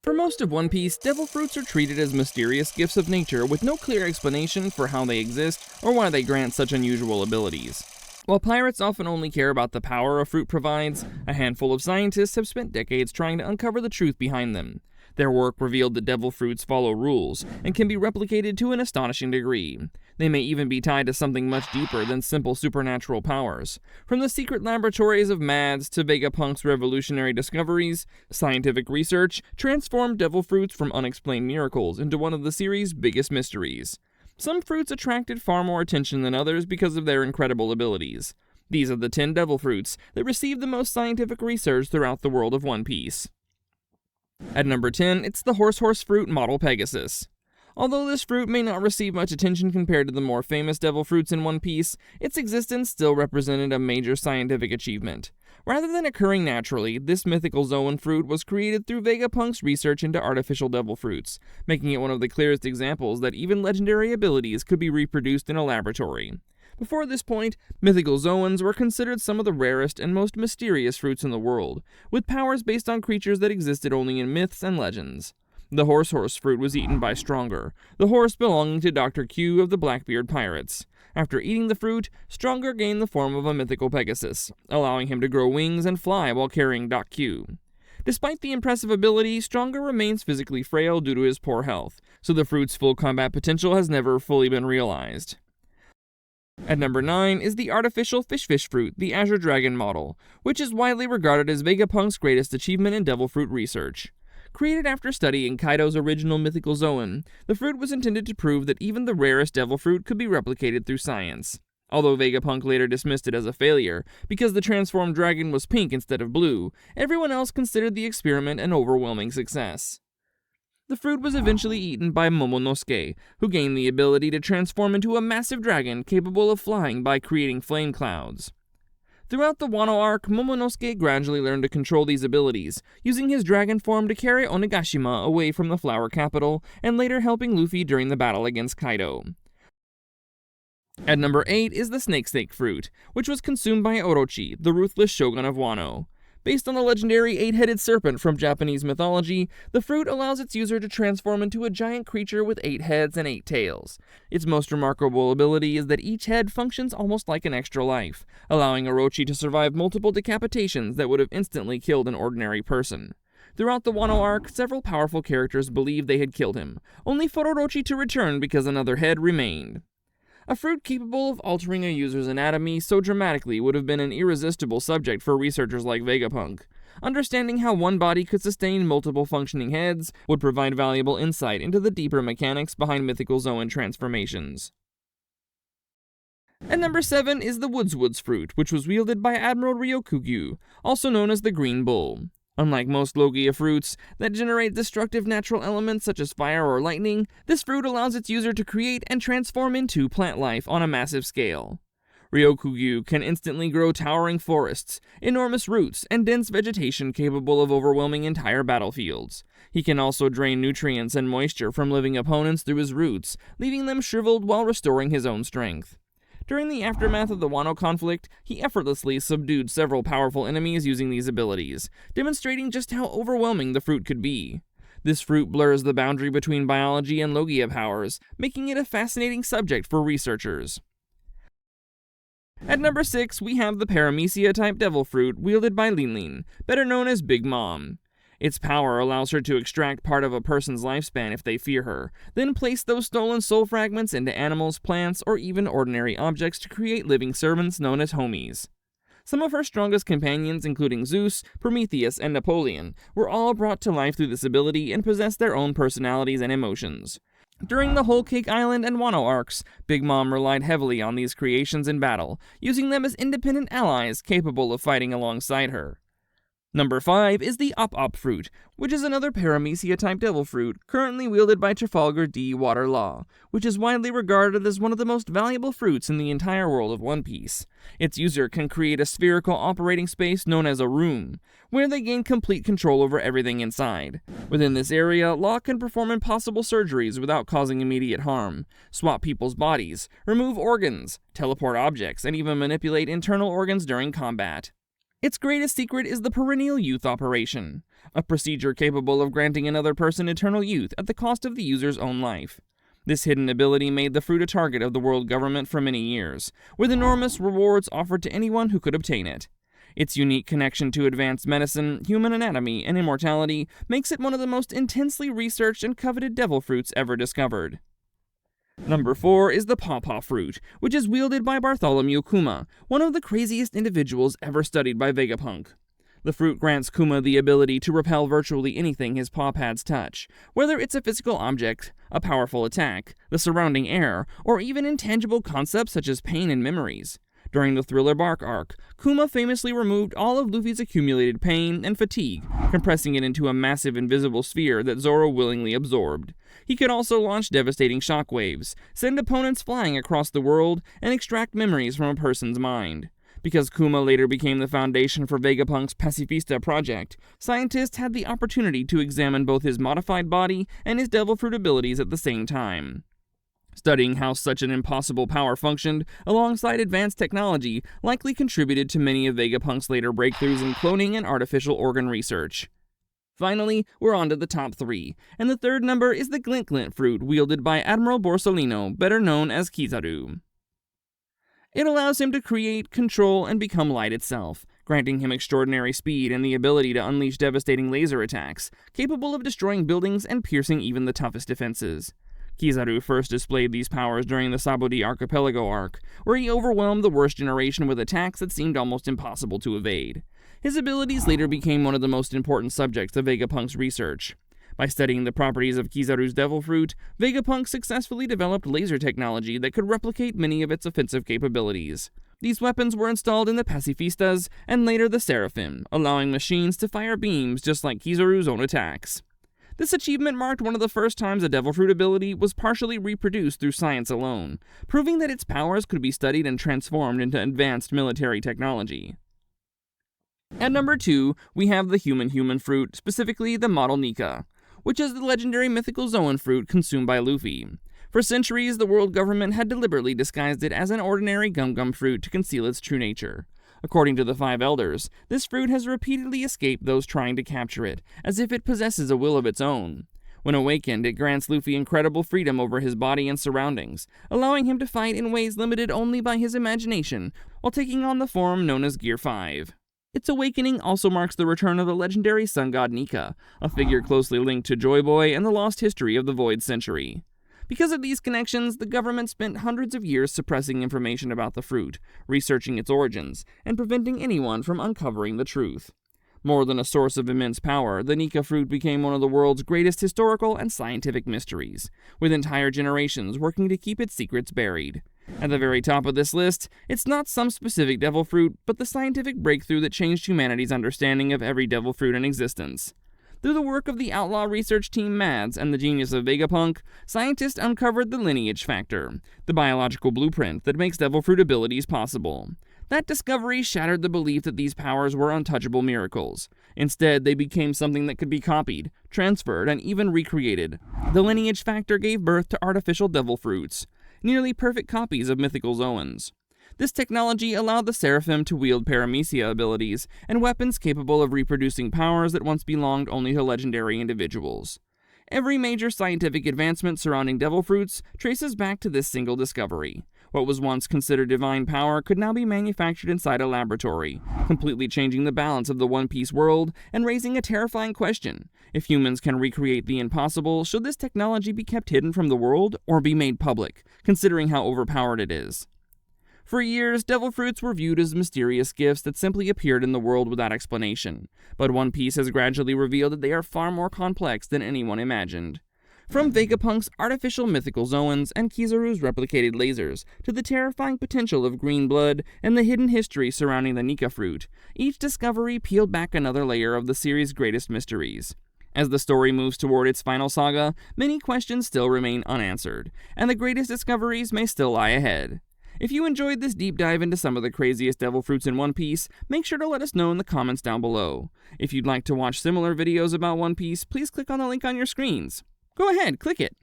For most of One Piece, devil fruits are treated as mysterious gifts of nature with no clear explanation for how they exist or why they grant such unusual abilities. While pirates often only care about the power a fruit provides, a handful of scientists have spent decades trying to uncover the truth behind them. Their work revealed that devil fruits follow rules and can be replicated to an astonishing degree. They may even be tied to something much deeper than simple supernatural powers. From the secret laboratories of Mads to Vegapunk's revolutionary discoveries, scientific research transformed devil fruits from unexplained miracles into one of the series' biggest mysteries. Some fruits attracted far more attention than others because of their incredible abilities. These are the 10 devil fruits that received the most scientific research throughout the world of One Piece. At number 10, it's the horse fruit model Pegasus. Although this fruit may not receive much attention compared to the more famous devil fruits in One Piece, its existence still represented a major scientific achievement. Rather than occurring naturally, this mythical Zoan fruit was created through Vegapunk's research into artificial devil fruits, making it one of the clearest examples that even legendary abilities could be reproduced in a laboratory. Before this point, mythical Zoans were considered some of the rarest and most mysterious fruits in the world, with powers based on creatures that existed only in myths and legends. The horse fruit was eaten by Stronger, the horse belonging to Dr. Q of the Blackbeard pirates. After eating the fruit, Stronger gained the form of a mythical Pegasus, allowing him to grow wings and fly while carrying Doc Q. Despite the impressive ability, Stronger remains physically frail due to his poor health, so the fruit's full combat potential has never fully been realized. At number 9 is the artificial fish fruit, the Azure Dragon model, which is widely regarded as Vegapunk's greatest achievement in devil fruit research. Created after studying Kaido's original mythical Zoan, the fruit was intended to prove that even the rarest devil fruit could be replicated through science. Although Vegapunk later dismissed it as a failure, because the transformed dragon was pink instead of blue, everyone else considered the experiment an overwhelming success. The fruit was eventually eaten by Momonosuke, who gained the ability to transform into a massive dragon capable of flying by creating flame clouds. Throughout the Wano arc, Momonosuke gradually learned to control these abilities, using his dragon form to carry Onigashima away from the flower capital, and later helping Luffy during the battle against Kaido. At number 8 is the snake fruit, which was consumed by Orochi, the ruthless shogun of Wano. Based on the legendary 8-headed serpent from Japanese mythology, the fruit allows its user to transform into a giant creature with 8 heads and 8 tails. Its most remarkable ability is that each head functions almost like an extra life, allowing Orochi to survive multiple decapitations that would have instantly killed an ordinary person. Throughout the Wano arc, several powerful characters believed they had killed him, only for Orochi to return because another head remained. A fruit capable of altering a user's anatomy so dramatically would have been an irresistible subject for researchers like Vegapunk. Understanding how one body could sustain multiple functioning heads would provide valuable insight into the deeper mechanics behind mythical Zoan transformations. At number 7 is the Woods fruit, which was wielded by Admiral Ryokugyu, also known as the Green Bull. Unlike most Logia fruits that generate destructive natural elements such as fire or lightning, this fruit allows its user to create and transform into plant life on a massive scale. Ryokugyu can instantly grow towering forests, enormous roots, and dense vegetation capable of overwhelming entire battlefields. He can also drain nutrients and moisture from living opponents through his roots, leaving them shriveled while restoring his own strength. During the aftermath of the Wano conflict, he effortlessly subdued several powerful enemies using these abilities, demonstrating just how overwhelming the fruit could be. This fruit blurs the boundary between biology and Logia powers, making it a fascinating subject for researchers. At number 6, we have the Paramecia-type devil fruit wielded by Linlin, better known as Big Mom. Its power allows her to extract part of a person's lifespan if they fear her, then place those stolen soul fragments into animals, plants, or even ordinary objects to create living servants known as homies. Some of her strongest companions, including Zeus, Prometheus, and Napoleon, were all brought to life through this ability and possessed their own personalities and emotions. During the Whole Cake Island and Wano arcs, Big Mom relied heavily on these creations in battle, using them as independent allies capable of fighting alongside her. Number 5 is the Op fruit, which is another Paramecia-type devil fruit currently wielded by Trafalgar D. Waterlaw, which is widely regarded as one of the most valuable fruits in the entire world of One Piece. Its user can create a spherical operating space known as a room, where they gain complete control over everything inside. Within this area, Law can perform impossible surgeries without causing immediate harm, swap people's bodies, remove organs, teleport objects, and even manipulate internal organs during combat. Its greatest secret is the perennial youth operation, a procedure capable of granting another person eternal youth at the cost of the user's own life. This hidden ability made the fruit a target of the world government for many years, with enormous rewards offered to anyone who could obtain it. Its unique connection to advanced medicine, human anatomy, and immortality makes it one of the most intensely researched and coveted devil fruits ever discovered. Number 4 is the pawpaw fruit, which is wielded by Bartholomew Kuma, one of the craziest individuals ever studied by Vegapunk. The fruit grants Kuma the ability to repel virtually anything his paw pads touch, whether it's a physical object, a powerful attack, the surrounding air, or even intangible concepts such as pain and memories. During the Thriller Bark arc, Kuma famously removed all of Luffy's accumulated pain and fatigue, compressing it into a massive invisible sphere that Zoro willingly absorbed. He could also launch devastating shockwaves, send opponents flying across the world, and extract memories from a person's mind. Because Kuma later became the foundation for Vegapunk's Pacifista project, scientists had the opportunity to examine both his modified body and his devil fruit abilities at the same time. Studying how such an impossible power functioned alongside advanced technology likely contributed to many of Vegapunk's later breakthroughs in cloning and artificial organ research. Finally, we're on to the top 3, and the third number is the Glint Glint fruit wielded by Admiral Borsalino, better known as Kizaru. It allows him to create, control, and become light itself, granting him extraordinary speed and the ability to unleash devastating laser attacks, capable of destroying buildings and piercing even the toughest defenses. Kizaru first displayed these powers during the Sabodi Archipelago arc, where he overwhelmed the worst generation with attacks that seemed almost impossible to evade. His abilities later became one of the most important subjects of Vegapunk's research. By studying the properties of Kizaru's devil fruit, Vegapunk successfully developed laser technology that could replicate many of its offensive capabilities. These weapons were installed in the Pacifistas and later the Seraphim, allowing machines to fire beams just like Kizaru's own attacks. This achievement marked one of the first times a devil fruit ability was partially reproduced through science alone, proving that its powers could be studied and transformed into advanced military technology. At number 2, we have the human fruit, specifically the Model Nika, which is the legendary mythical Zoan fruit consumed by Luffy. For centuries, the world government had deliberately disguised it as an ordinary gum-gum fruit to conceal its true nature. According to the 5 elders, this fruit has repeatedly escaped those trying to capture it, as if it possesses a will of its own. When awakened, it grants Luffy incredible freedom over his body and surroundings, allowing him to fight in ways limited only by his imagination, while taking on the form known as Gear 5. Its awakening also marks the return of the legendary sun god Nika, a figure closely linked to Joy Boy and the lost history of the Void Century. Because of these connections, the government spent hundreds of years suppressing information about the fruit, researching its origins, and preventing anyone from uncovering the truth. More than a source of immense power, the Nika fruit became one of the world's greatest historical and scientific mysteries, with entire generations working to keep its secrets buried. At the very top of this list, it's not some specific devil fruit, but the scientific breakthrough that changed humanity's understanding of every devil fruit in existence. Through the work of the outlaw research team Mads and the genius of Vegapunk, scientists uncovered the lineage factor, the biological blueprint that makes devil fruit abilities possible. That discovery shattered the belief that these powers were untouchable miracles. Instead, they became something that could be copied, transferred, and even recreated. The lineage factor gave birth to artificial devil fruits, nearly perfect copies of mythical Zoans. This technology allowed the Seraphim to wield paramecia abilities and weapons capable of reproducing powers that once belonged only to legendary individuals. Every major scientific advancement surrounding devil fruits traces back to this single discovery. What was once considered divine power could now be manufactured inside a laboratory, completely changing the balance of the One Piece world and raising a terrifying question. If humans can recreate the impossible, should this technology be kept hidden from the world or be made public, considering how overpowered it is? For years, devil fruits were viewed as mysterious gifts that simply appeared in the world without explanation, but One Piece has gradually revealed that they are far more complex than anyone imagined. From Vegapunk's artificial mythical Zoans and Kizaru's replicated lasers, to the terrifying potential of green blood and the hidden history surrounding the Nika fruit, each discovery peeled back another layer of the series' greatest mysteries. As the story moves toward its final saga, many questions still remain unanswered, and the greatest discoveries may still lie ahead. If you enjoyed this deep dive into some of the craziest devil fruits in One Piece, make sure to let us know in the comments down below. If you'd like to watch similar videos about One Piece, please click on the link on your screens. Go ahead, click it.